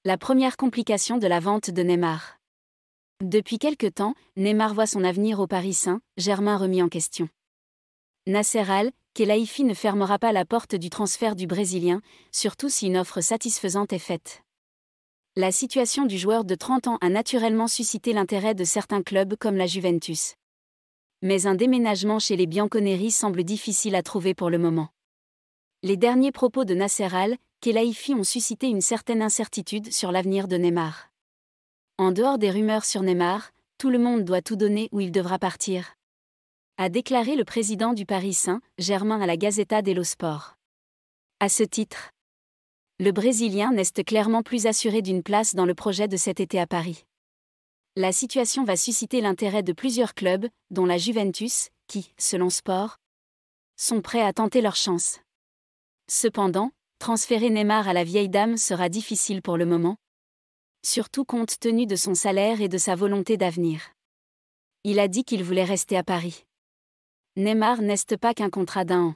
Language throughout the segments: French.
La première complication de la vente de Neymar. Depuis quelque temps, Neymar voit son avenir au Paris Saint-Germain remis en question. Nasser Al-Khelaifi ne fermera pas la porte du transfert du Brésilien, surtout si une offre satisfaisante est faite. La situation du joueur de 30 ans a naturellement suscité l'intérêt de certains clubs comme la Juventus. Mais un déménagement chez les Bianconeri semble difficile à trouver pour le moment. Les derniers propos de Nasser Al-Khelaifi ont suscité une certaine incertitude sur l'avenir de Neymar. En dehors des rumeurs sur Neymar, tout le monde doit tout donner ou il devra partir, a déclaré le président du Paris Saint-Germain à la Gazzetta dello Sport. À ce titre, le Brésilien n'est clairement plus assuré d'une place dans le projet de cet été à Paris. La situation va susciter l'intérêt de plusieurs clubs, dont la Juventus, qui, selon Sport, sont prêts à tenter leur chance. Cependant, transférer Neymar à la vieille dame sera difficile pour le moment, surtout compte tenu de son salaire et de sa volonté d'avenir. Il a dit qu'il voulait rester à Paris. Neymar n'est pas qu'un contrat d'1 an.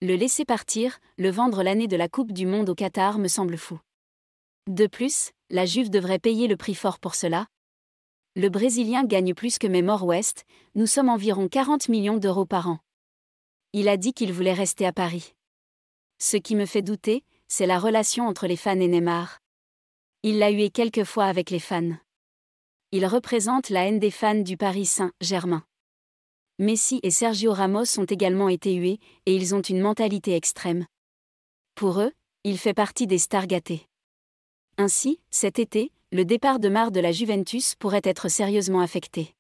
Le laisser partir, le vendre l'année de la Coupe du Monde au Qatar me semble fou. De plus, la Juve devrait payer le prix fort pour cela. Le Brésilien gagne plus que Neymar West, nous sommes environ 40 millions d'euros par an. Il a dit qu'il voulait rester à Paris. Ce qui me fait douter, c'est la relation entre les fans et Neymar. Il l'a hué quelques fois avec les fans. Il représente la haine des fans du Paris Saint-Germain. Messi et Sergio Ramos ont également été hués, et ils ont une mentalité extrême. Pour eux, il fait partie des stars gâtées. Ainsi, cet été, le départ de Neymar de la Juventus pourrait être sérieusement affecté.